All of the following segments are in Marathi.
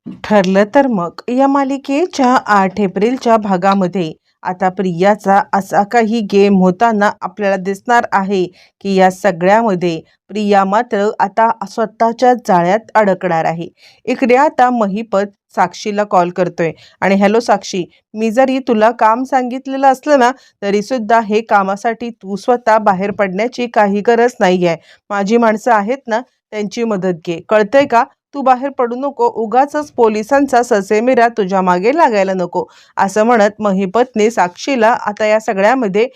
ठरलं तर मग या मालिकेच्या 8 एप्रिलच्या भागामध्ये आता प्रियाचा असा काही गेम होताना आपल्याला दिसणार आहे की या सगळ्यामध्ये प्रिया मात्र आता स्वतःच्या जाळ्यात अडकणार आहे. इकडे आता महिपत साक्षीला कॉल करतोय आणि हॅलो साक्षी, मी जरी तुला काम सांगितलेलं असलं ना तरी सुद्धा हे कामासाठी तू स्वतः बाहेर पडण्याची काही गरज नाहीये. माझी माणसं आहेत ना, त्यांची मदत घे, कळतंय का? तू बाहेर पडू नको, उगाचच पोलिसांचा ससेमिरा तुझ्या मागे लागायला नको, असं म्हणत महिपतने साक्षीला आता या सगळ्यामध्ये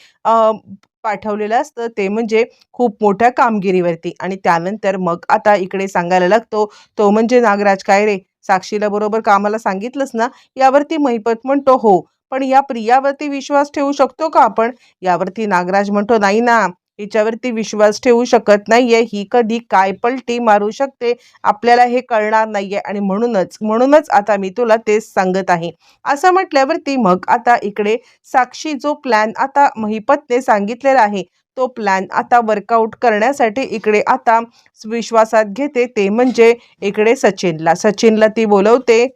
पाठवलेलं असतं, ते म्हणजे खूप मोठ्या कामगिरीवरती. आणि त्यानंतर मग आता इकडे सांगायला लागतो तो म्हणजे नागराज, काय रे साक्षीला बरोबर कामाला सांगितलंस ना? यावरती महिपत म्हणतो हो, पण या प्रियावरती विश्वास ठेवू शकतो का आपण? यावरती नागराज म्हणतो नाही ना, हिच्यावरती विश्वास ठेवू शकत नाहीये, ही कधी काय पलटी मारू शकते आपल्याला हे कळणार नाहीये. आणि म्हणूनच म्हणूनच आता मी तुला तेच सांगत आहे, असं म्हटल्यावरती मग आता इकडे साक्षी जो प्लॅन आता महिपतने सांगितलेला आहे तो प्लॅन आता वर्कआउट करण्यासाठी इकडे आता विश्वासात घेते, ते म्हणजे इकडे सचिनला ती बोलवते.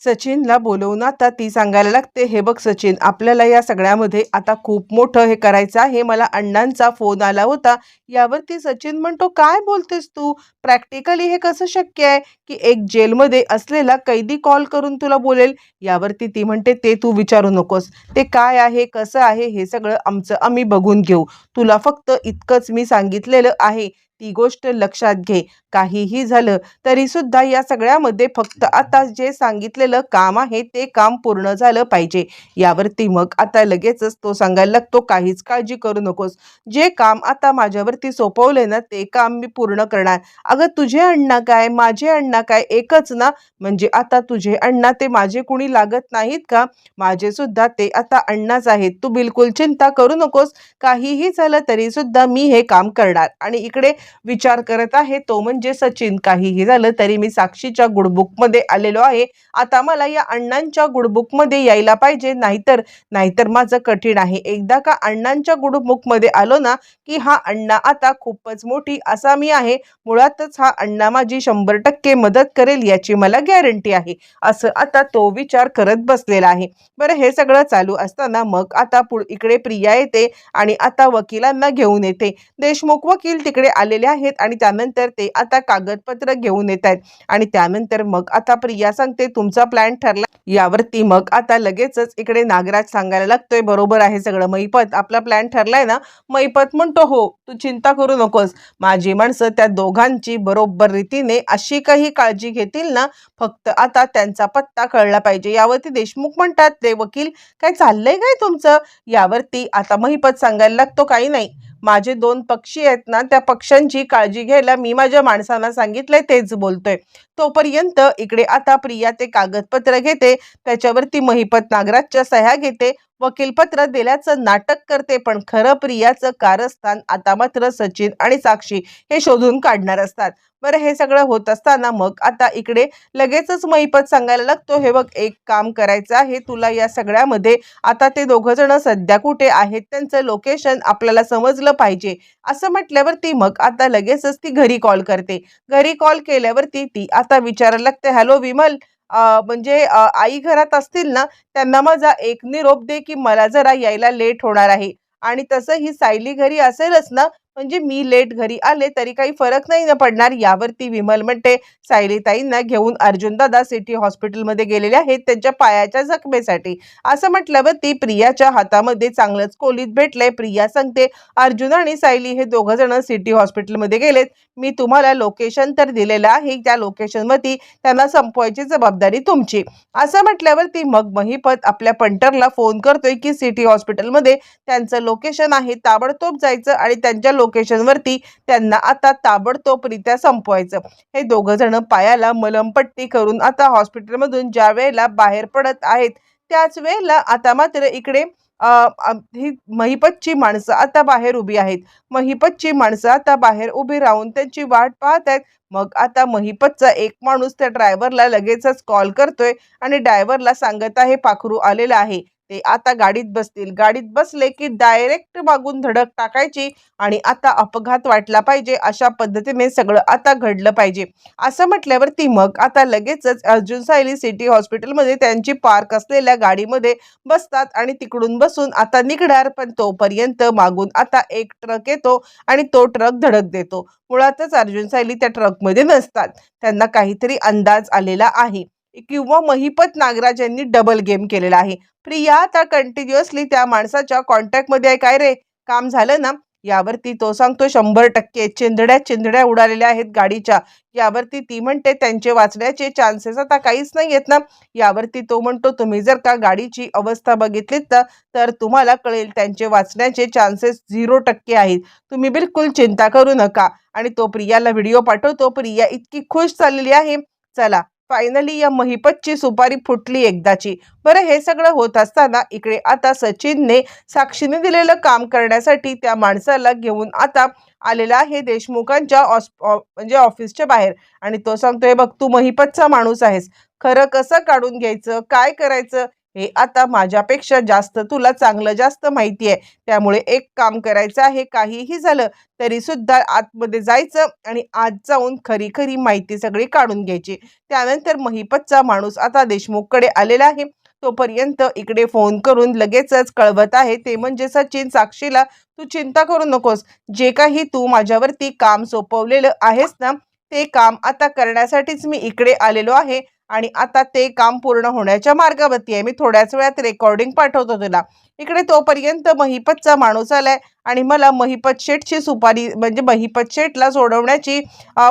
सचिनला बोलवून आता ती सांगायला लागते, हे बघ सचिन, आपल्याला या सगळ्यामध्ये आता खूप मोठं हे करायचं आहे, मला अण्णांचा फोन आला होता. यावरती सचिन म्हणतो, काय बोलतेस तू? प्रॅक्टिकली हे कसं शक्य आहे की एक जेलमध्ये असलेला कैदी कॉल करून तुला बोलेल? यावरती ती म्हणते, ते तू विचारू नकोस, ते काय आहे कसं आहे हे सगळं आमचं आम्ही बघून घेऊ, तुला फक्त इतकंच मी सांगितलेलं आहे, ती गोष्ट लक्षात घे. काहीही झालं तरी सुद्धा या सगळ्यामध्ये फक्त आता जे सांगितलेलं काम आहे ते काम पूर्ण झालं पाहिजे. यावरती मग आता लगेचच तो सांगायला लागतो, काहीच काळजी करू नकोस, जे काम आता माझ्यावरती सोपवलंय ना ते काम मी पूर्ण करणार. अगं तुझे अण्णा काय माझे अण्णा काय एकच ना? म्हणजे आता तुझे अण्णा ते माझे कुणी लागत नाहीत का? माझे सुद्धा ते आता अण्णाच आहेत, तू बिलकुल चिंता करू नकोस, काहीही झालं तरी सुद्धा मी हे काम करणार. आणि इकडे विचार करत आहे तो म्हणजे सचिन, काहीही झालं तरी मी साक्षीच्या गुडबुकमध्ये आलेलो आहे, आता मला या अण्णांच्या गुडबुकमध्ये यायला पाहिजे, नाहीतर नाहीतर माझं कठीण आहे. एकदा का अण्णांच्या गुडबुकमध्ये आलो ना की हा अण्णा आता खूपच मोठी असामी आहे, मुळातच हा अण्णा माझी 100% मदत करेल याची मला गॅरंटी आहे, असं आता तो विचार करत बसलेला आहे. बरं, हे सगळं चालू असताना मग आता इकडे प्रिया येते आणि आता वकिलांना घेऊन येते. देशमुख वकील तिकडे आलेले आहेत आणि त्यानंतर ते आता कागदपत्र घेऊन येत आहेत. आणि त्यानंतर मग आता प्रिया सांगते, तुमचा प्लॅन ठरला? यावरती मग आता लगेचच इकडे नागराज सांगायला लागतोय, बरोबर आहे सगळं महिपत, आपला प्लॅन ठरलाय ना? महिपत म्हणतो हो, तू चिंता करू नकोस, माझी माणसं त्या दोघांची बरोबर रीतीने अशी काही काळजी घेतील ना, फक्त आता त्यांचा पत्ता कळला पाहिजे. यावरती देशमुख म्हणतात, ते वकील काय चाललंय काय तुमचं? यावरती आता महिपत सांगायला लागतो, काही नाही, माझे 2 पक्षी आहेत ना, त्या पक्ष्यांची काळजी घ्यायला मी माझ्या माणसांना सांगितलंय, तेच बोलतोय. तोपर्यंत इकडे आता प्रिया ते कागदपत्र घेते, त्याच्यावरती महिपत नागराजच्या सह्या घेते, वकीलपत्र दिल्याचं नाटक करते, पण खरं प्रियाचं कारस्थान आता मात्र सचिन आणि साक्षी हे शोधून काढणार असतात. बरं, हे सगळं होत असताना मग आता इकडे लगेचच महिपत सांगायला लागतो, हे बघ, एक काम करायचं आहे तुला या सगळ्यामध्ये, आता ते दोघं जण सध्या कुठे आहेत त्यांचं लोकेशन आपल्याला समजलं पाहिजे. असं म्हटल्यावरती मग आता लगेचच ती घरी कॉल करते. घरी कॉल केल्यावरती ती आता विचारायला लागते, हॅलो विमल, म्हणजे आई घरात असतील ना? त्यांना माझा एक निरोप दे की मला जरा यायला लेट होणार आहे. आणि तसं ही सायली घरी असेलच ना? म्हणजे मी लेट घरी आले तरी काही फरक नाही ना पडणार? यावरती विमल म्हणते, सायलीताईंना घेऊन अर्जुनदादा सिटी हॉस्पिटलमध्ये गेलेले आहेत त्यांच्या पायाच्या जखमेसाठी. असं म्हटल्यावरती प्रियाच्या हातामध्ये चांगलंच कोलीत भेटलंय. प्रिया सांगते, अर्जुन आणि सायली हे दोघं जण सिटी हॉस्पिटलमध्ये गेलेत, मी तुम्हाला लोकेशन तर दिलेलं आहे, त्या लोकेशनवरती त्यांना संपवायची जबाबदारी तुमची. असं म्हटल्यावरती मग महिपत आपल्या पंटरला फोन करतोय की सिटी हॉस्पिटलमध्ये त्यांचं लोकेशन आहे, ताबडतोब जायचं आणि त्यांच्या लोकेशनवरती त्यांना आता ताबडतोबरित्या संपवायचं. हे दोघं जण पायाला मलमपट्टी करून आता हॉस्पिटलमधून ज्या वेळेला बाहेर पडत आहेत त्याच वेळेला आता मात्र इकडे ही महिपतची माणसं आता बाहेर उभी आहेत. महिपतची माणसं आता बाहेर उभी राहून त्यांची वाट पाहत आहेत. मग आता महिपतचा एक माणूस त्या ड्रायव्हरला लगेचच कॉल करतोय आणि ड्रायव्हरला सांगत आहे, पाखरू आलेला आहे, ते आता गाडीत बसतील. गाडीत बसले की डायरेक्ट मागून धडक टाकायची आणि आता अपघात वाटला पाहिजे अशा पद्धतीने सगळं आता घडलं पाहिजे. असं म्हटल्यावरती मग आता लगेचच अर्जुन सायली सिटी हॉस्पिटलमध्ये त्यांची पार्क असलेल्या गाडीमध्ये बसतात आणि तिकडून बसून आता निघणार. पण तोपर्यंत मागून आता एक ट्रक येतो आणि तो ट्रक धडक देतो. मुळातच अर्जुन सायली त्या ट्रकमध्ये नसतात. त्यांना काहीतरी अंदाज आलेला आहे किंवा महिपत नागराज यांनी डबल गेम केलेला आहे. प्रिया आता कंटिन्युअसली त्या माणसाच्या कॉन्टॅक्टमध्ये आहे. काय रे, काम झालं ना? यावरती तो सांगतो 100% चिंधड्या चिंधड्या उडालेल्या आहेत गाडीच्या. यावरती ती म्हणते त्यांचे वाचण्याचे चान्सेस आता काहीच नाही आहेत ना. यावरती तो म्हणतो तुम्ही जर का गाडीची अवस्था बघितलीत ना तर तुम्हाला कळेल त्यांचे वाचण्याचे चान्सेस 0% आहेत. तुम्ही बिलकुल चिंता करू नका. आणि तो प्रियाला व्हिडिओ पाठवतो. प्रिया इतकी खुश झालेली आहे. चला, फायनली या महिपतची सुपारी फुटली एकदाची. बरं, हे सगळं होत असताना इकडे आता सचिनने साक्षीने दिलेलं काम करण्यासाठी त्या माणसाला घेऊन आता आलेला आहे देशमुखांच्या म्हणजे ऑफिसच्या बाहेर. आणि तो सांगतोय बघ, तू महिपतचा माणूस आहेस. खरं कसं काढून घ्यायचं, काय करायचं हे आता माझ्यापेक्षा जास्त तुला चांगलं जास्त माहिती आहे. त्यामुळे एक काम करायचं आहे, काहीही झालं तरी सुद्धा आतमध्ये जायचं आणि आत जाऊन खरी खरी माहिती सगळी काढून घ्यायची. त्यानंतर महिपतचा माणूस आता देशमुखकडे आलेला आहे. तोपर्यंत इकडे फोन करून लगेचच कळवत आहे ते म्हणजे सचिन साक्षीला, तू चिंता करू नकोस. जे काही तू माझ्यावरती काम सोपवलेलं आहेस ना ते काम आता करण्यासाठीच मी इकडे आलेलो आहे आणि आता ते काम पूर्ण होण्याच्या मार्गावरती आहे. मी थोड्याच वेळात रेकॉर्डिंग पाठवतो तुला. इकडे तोपर्यंत महिपतचा माणूस आलाय आणि मला महिपत शेठची सुपारी म्हणजे महिपत शेठला सोडवण्याची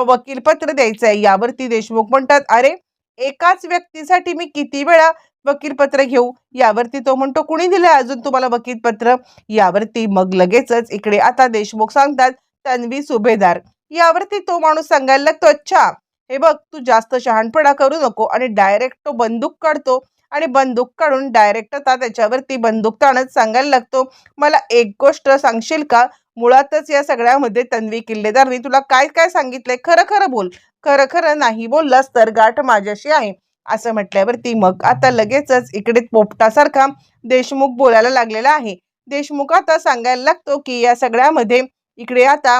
वकीलपत्र द्यायचं आहे. यावरती देशमुख म्हणतात, अरे एकाच व्यक्तीसाठी मी किती वेळा वकीलपत्र घेऊ? यावरती तो म्हणतो, कुणी दिलंय अजून तुम्हाला वकीलपत्र? यावरती मग लगेचच इकडे आता देशमुख सांगतात, तन्वी सुभेदार. यावरती तो माणूस सांगायला लागतो, अच्छा हे बघ, तू जास्त शहाणपणा करू नको. आणि डायरेक्ट तो बंदूक काढतो आणि बंदूक काढून डायरेक्ट आता त्याच्यावरती बंदूक ताणत सांगायला लागतो, मला एक गोष्ट सांगशील का? मुळातच या सगळ्यामध्ये तन्वी किल्लेदारनी तुला काय काय सांगितलंय? खरं खरं बोल. खरं खरं नाही बोललास तर गाठ माझ्याशी आहे. असं म्हटल्यावरती मग आता लगेचच इकडे पोपटासारखा देशमुख बोलायला लागलेला आहे. देशमुख आता सांगायला लागतो की या सगळ्यामध्ये इकडे आता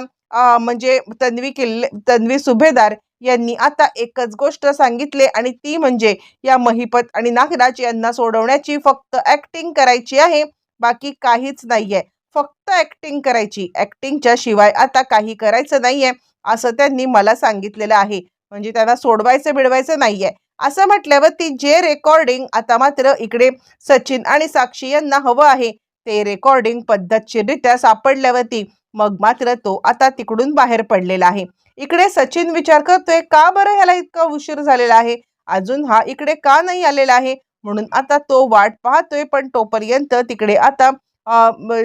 म्हणजे तन्वी सुभेदार यांनी आता एकच गोष्ट सांगितले आणि ती म्हणजे या महिपत आणि नागराज यांना सोडवण्याची फक्त ऍक्टिंग करायची आहे, बाकी काहीच नाहीये. फक्त ऍक्टिंग करायची, ऍक्टिंगच्या शिवाय आता काही करायचं नाहीये असं त्यांनी मला सांगितलेलं आहे. म्हणजे त्यांना सोडवायचं बिडवायचं नाहीये. असं म्हटल्यावर ती जे रेकॉर्डिंग आता मात्र इकडे सचिन आणि साक्षी यांना हवं आहे ते रेकॉर्डिंग पद्धतशीररित्या सापडल्यावरती मग मात्र तो आता तिकडून बाहेर पडलेला आहे. इकडे सचिन विचार करतोय, का बरं ह्याला इतका उशीर झालेला आहे, अजून हा इकडे का नाही आलेला आहे? म्हणून आता तो वाट पाहतोय. पण तोपर्यंत तिकडे आता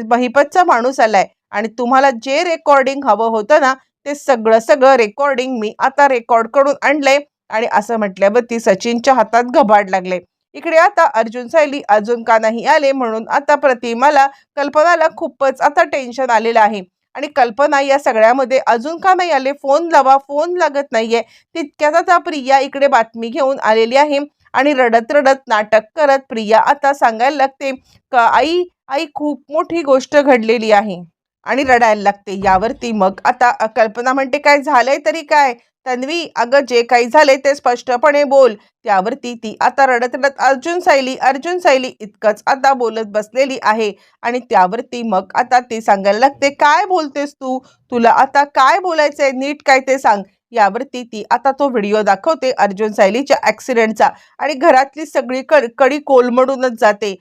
महिपतचा माणूस आलाय आणि तुम्हाला जे रेकॉर्डिंग हवं होतं ना ते सगळं सगळं रेकॉर्डिंग मी आता रेकॉर्ड करून आणलंय. आणि असं म्हटल्यावरती सचिनच्या हातात घबाड लागले. इकडे आता अर्जुन सायली अजून का नाही आले म्हणून आता प्रतिमाला कल्पनाला खूपच आता टेन्शन आलेलं आहे. आणि कल्पना या सगळ्यामध्ये अजून का नाही आले, फोन लावा, फोन लागत नाहीये. तितक्यात आता प्रिया इकडे बातमी घेऊन आलेली आहे आणि रडत रडत नाटक करत प्रिया आता सांगायला लागते का आई आई खूप मोठी गोष्ट घडलेली आहे आणि रडायला लागते. यावरती मग आता कल्पना म्हणते, काय झालंय तरी काय? तन्वी, अगं जे काही झाले ते स्पष्टपणे बोल. त्यावरती ती आता रडत रडत अर्जुन सायली अर्जुन सायली इतकंच आता बोलत बसलेली आहे. आणि त्यावरती मग आता ती सांगायला लागते, काय बोलतेस तू? तुला आता काय बोलायचंय, नीट काय ते सांग. यावरती ती आता तो व्हिडिओ दाखवते अर्जुन सायलीच्या ऍक्सिडेंटचा आणि घरातली सगळी कडी कोलमडूनच जाते.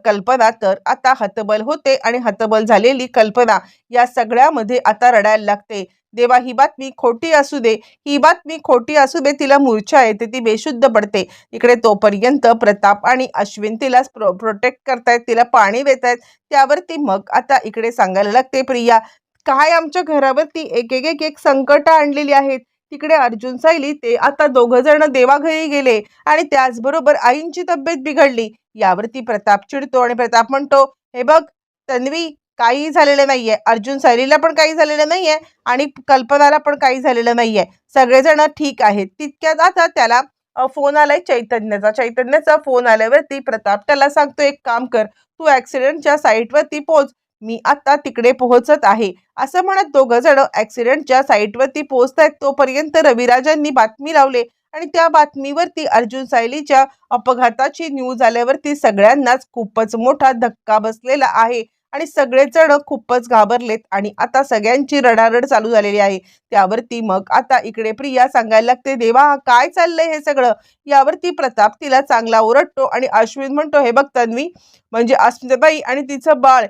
कल्पना तर आता हतबल होते आणि हतबल झालेली कल्पना या सगळ्यामध्ये आता रडायला लागते. देवा, ही बातमी खोटी असू दे, ही बातमी खोटी असू दे. तिला मूर्छा येते, ती बेशुद्ध पडते. इकडे तोपर्यंत प्रताप आणि अश्विन तिला प्रोटेक्ट करतायत, तिला पाणी देतायत. त्यावरती मग आता इकडे सांगायला लागते, प्रिया काय आमच्या घरावरती एक एक एक एक संकट आणलेली आहेत. तिकडे अर्जुन सायली ते आता दोघं जण देवाघरी गेले आणि त्याचबरोबर आईंची तब्येत बिघडली. यावरती प्रताप चिडतो आणि प्रताप म्हणतो, हे बघ तन्वी, काही झालेलं नाहीये, अर्जुन सायलीला पण काही झालेलं नाहीये आणि कल्पनाला पण काही झालेलं नाहीये, सगळेजण ठीक आहेत. तितक्यात आता त्याला फोन आलाय चैतन्याचा फोन आल्यावरती प्रताप त्याला सांगतो, एक काम कर, तू ॲक्सिडेंटच्या साईटवरती पोहोच, मी आता तिकडे पोहोचत आहे. असं म्हणत दोघं जण ॲक्सिडेंटच्या साईटवरती पोहोचतायत तोपर्यंत रविराजांनी बातमी लावले आणि त्या बातमीवरती अर्जुन सायलीच्या अपघाताची न्यूज आल्यावरती सगळ्यांनाच खूपच मोठा धक्का बसलेला आहे आणि सगळेजण खूपच घाबरलेत आणि आता सगळ्यांची रडारड चालू झालेली आहे. त्यावरती मग आता इकडे प्रिया सांगायला लागते, देवा काय चाललंय हे सगळं. यावरती प्रताप तिला चांगला ओरडतो आणि अश्विन म्हणतो, हे बघ तन्वी, म्हणजे अस्मिताताई आणि तिचं बाळ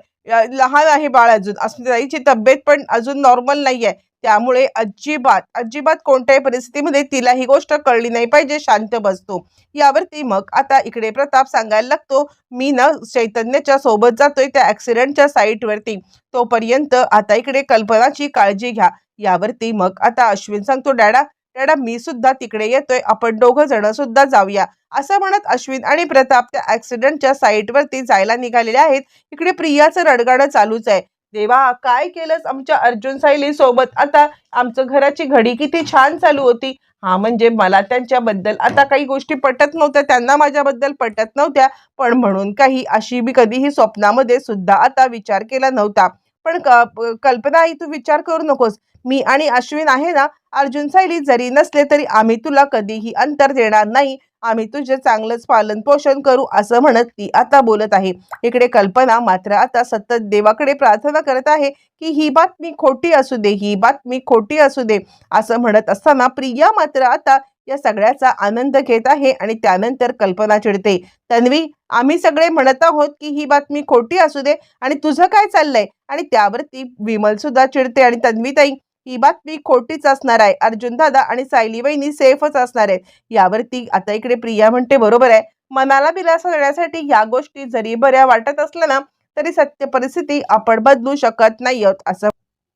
लहान आहे, बाळ अजून अस्मिताताईची तब्येत पण अजून नॉर्मल नाहीये, त्यामुळे अजिबात अजिबात कोणत्याही परिस्थितीमध्ये तिला ही गोष्ट कळली नाही पाहिजे, शांत बसतो. यावरती मग आता इकडे प्रताप सांगायला लागतो, मी ना चैतन्याच्या सोबत जातोय त्या ॲक्सिडेंटच्या साईटवरती, तोपर्यंत आता इकडे कल्पनाची काळजी घ्या. यावरती मग आता अश्विन सांगतो, डॅडा डॅडा मी सुद्धा तिकडे येतोय, आपण दोघं जण सुद्धा जाऊया. असं म्हणत अश्विन आणि प्रताप त्या ॲक्सिडेंटच्या साईटवरती जायला निघालेले आहेत. इकडे प्रियाचं रडगाणं चालूच आहे, देवा काय केलंस आमच्या अर्जुन सायली सोबत. आता आमचं घराची घडी किती छान चालू होती. हा म्हणजे मला त्यांच्याबद्दल आता काही गोष्टी पटत नव्हत्या, त्यांना माझ्याबद्दल पटत नव्हत्या, पण म्हणून काही अशी मी कधीही स्वप्नामध्ये सुद्धा आता विचार केला नव्हता. पण कल्पना आई, तू विचार करू नकोस, मी आणि अश्विन आहे ना, अर्जुन सायली जरी नसले तरी आम्ही तुला कधीही अंतर देणार नाही, आम्ही तुझे चांगलंच पालन पोषण करू. असं म्हणत ती आता बोलत आहे. इकडे कल्पना मात्र आता सतत देवाकडे प्रार्थना करत आहे की ही बातमी खोटी असू दे, ही बातमी खोटी असू दे. असं म्हणत असताना प्रिया मात्र आता या सगळ्याचा आनंद घेत आहे आणि त्यानंतर कल्पना चिडते, तन्वी आम्ही सगळे म्हणत आहोत की ही बातमी खोटी असू दे आणि तुझं काय चाललंय. आणि त्यावरती विमल सुद्धा चिडते आणि तन्वीताई ही बातमी खोटीच असणार आहे, अर्जुन दादा आणि सायली वहिनी सेफच असणार आहेत. यावरती आता इकडे प्रिया म्हणते, बरोबर आहे, मनाला दिलासा देण्यासाठी या गोष्टी जरी बऱ्या वाटत असल्या ना, तरी सत्य परिस्थिती आपण बदलू शकत नाही आहोत. असं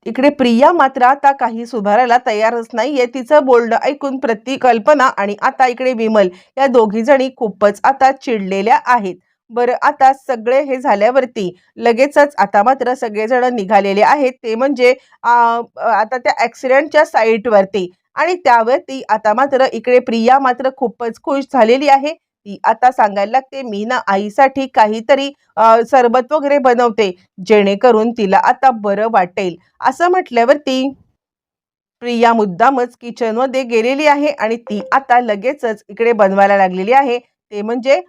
इकडे प्रिया मात्र आता काही सुधारायला तयारच नाहीये. तिचं बोलणं ऐकून कल्पना आणि आता इकडे विमल या दोघी जणी खूपच आता चिडलेल्या आहेत. बरं, आता सगळे हे झाल्यावरती लगेचच आता मात्र सगळेजण निघालेले आहेत, ते म्हणजे आता त्या ॲक्सिडेंटच्या साईटवरती. आणि त्यावरती आता मात्र इकडे प्रिया मात्र खूपच खुश झालेली आहे. ती आता सांगायला लागते, मी ना आईसाठी काहीतरी सरबत वगैरे बनवते, जेणेकरून तिला आता बरं वाटेल. असं म्हटल्यावरती प्रिया मुद्दामच किचनमध्ये गेलेली आहे आणि ती आता लगेचच इकडे बनवायला लागलेली आहे, ते म्हणजे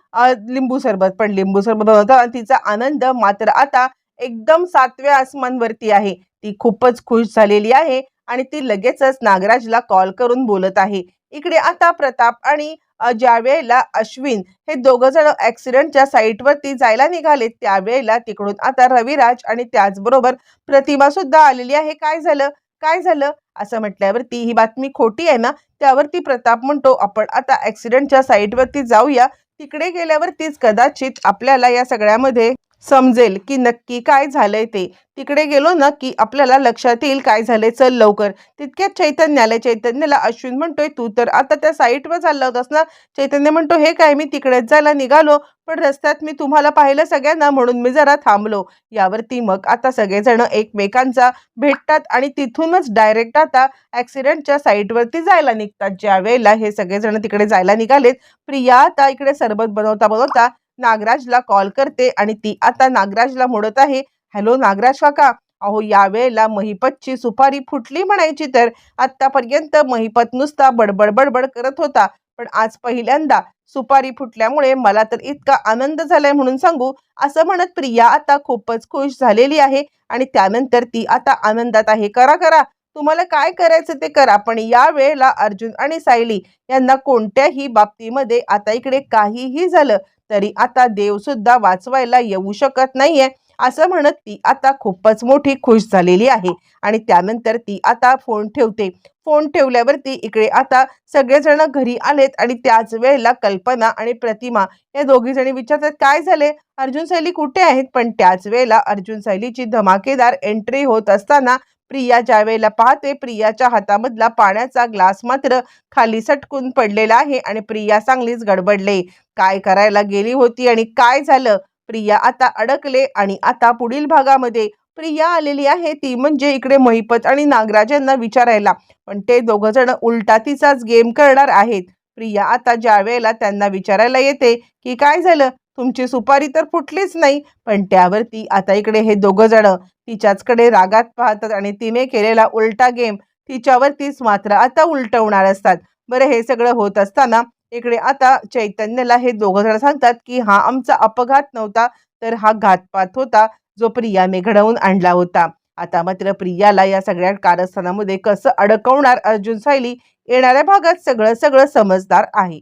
लिंबू सरबत. पण लिंबू सरबत बनवताना तिचा आनंद मात्र आता एकदम 7व्या आसमानवरती आहे. ती खूपच खुश झालेली आहे आणि ती लगेचच नागराजला कॉल करून बोलत आहे. इकडे आता प्रताप आणि ज्या वेळेला अश्विन हे दोघं जण ॲक्सिडेंटच्या साईटवरती जायला निघाले, त्यावेळेला तिकडून आता रविराज आणि त्याचबरोबर प्रतिमा सुद्धा आलेली आहे. काय झालं काय झालं असं म्हटल्यावरती ही बातमी खोटी आहे ना. त्यावरती प्रताप म्हणतो, आपण आता ॲक्सिडेंटच्या साईटवरती जाऊया, तिकडे गेल्यावरतीच कदाचित आपल्याला या सगळ्यामध्ये समजेल की नक्की काय झालंय ते. तिकडे गेलो ना की आपल्याला लक्षात येईल काय झालंय, चल लवकर. तितक्यात चैतन्याला अश्विन म्हणतोय, तू तर आता त्या साईटवर चालला होतास ना. चैतन्य म्हणतो, हे काय, मी तिकडेच जायला निघालो, पण रस्त्यात मी तुम्हाला पाहिलं सगळ्यांना, म्हणून मी जरा थांबलो. यावरती मग आता सगळेजण एकमेकांचा भेटतात आणि तिथूनच डायरेक्ट आता ॲक्सिडेंटच्या साईटवरती जायला निघतात. ज्या वेळेला हे सगळेजण तिकडे जायला निघालेत, प्रिया आता इकडे सरबत बनवता बनवता नागराजला कॉल करते आणि ती आता नागराजला म्हणत आहे, हॅलो नागराज काका, अहो यावेळेला महिपतची सुपारी फुटली म्हणायची तर. आतापर्यंत महिपत नुसता बडबड बडबड करत होता, पण आज पहिल्यांदा सुपारी फुटल्यामुळे मला तर इतका आनंद झालाय म्हणून सांगू. असं म्हणत प्रिया आता खूपच खुश झालेली आहे आणि त्यानंतर ती आता आनंदात आहे. करा करा, तुम्हाला काय करायचं ते करा, पण या वेळेला अर्जुन आणि सायली यांना कोणत्याही बाबतीमध्ये आता इकडे काहीही झालं तरी आता देव सुद्धा वाचवायला येऊ शकत नाहीये. असं म्हणत ती आता खूपच मोठी खुश झालेली आहे आणि त्यानंतर ती आता फोन ठेवते. फोन ठेवल्यावरती इकडे आता सगळेजण घरी आलेत आणि त्याच वेळेला कल्पना आणि प्रतिमा या दोघी जणी विचारतात, काय झाले, अर्जुन सायली कुठे आहेत. पण त्याच वेळेला अर्जुन सायलीची धमाकेदार एंट्री होत असताना प्रिया ज्या वेळेला पाहते, प्रियाच्या हातामधला पाण्याचा ग्लास मात्र खाली सटकून पडलेला आहे आणि प्रिया चांगलीच गडबडले. काय करायला गेली होती आणि काय झालं. प्रिया आता अडकले आणि आता पुढील भागामध्ये प्रिया आलेली आहे, ती म्हणजे इकडे महिपत आणि नागराज यांना विचारायला. पण ते दोघं जण उलटा तिचाच गेम करणार आहेत. प्रिया आता ज्या वेळेला त्यांना विचारायला येते की काय झालं, तुमची सुपारी तर फुटलीच नाही, पण त्यावरती आता इकडे हे दोघं जण तिच्याचकडे रागात पाहतात आणि तिने केलेला उलटा गेम तिच्यावरतीच मात्र आता उलटवणार असतात. बरं, हे सगळं होत असताना इकडे आता चैतन्यला हे दोघं जण सांगतात की हा आमचा अपघात नव्हता, तर हा घातपात होता जो प्रियाने घडवून आणला होता. आता मात्र प्रियाला या सगळ्या कारस्थानामध्ये कसं अडकवणार अर्जुन सायली येणाऱ्या भागात सगळं सगळं समजणार आहे.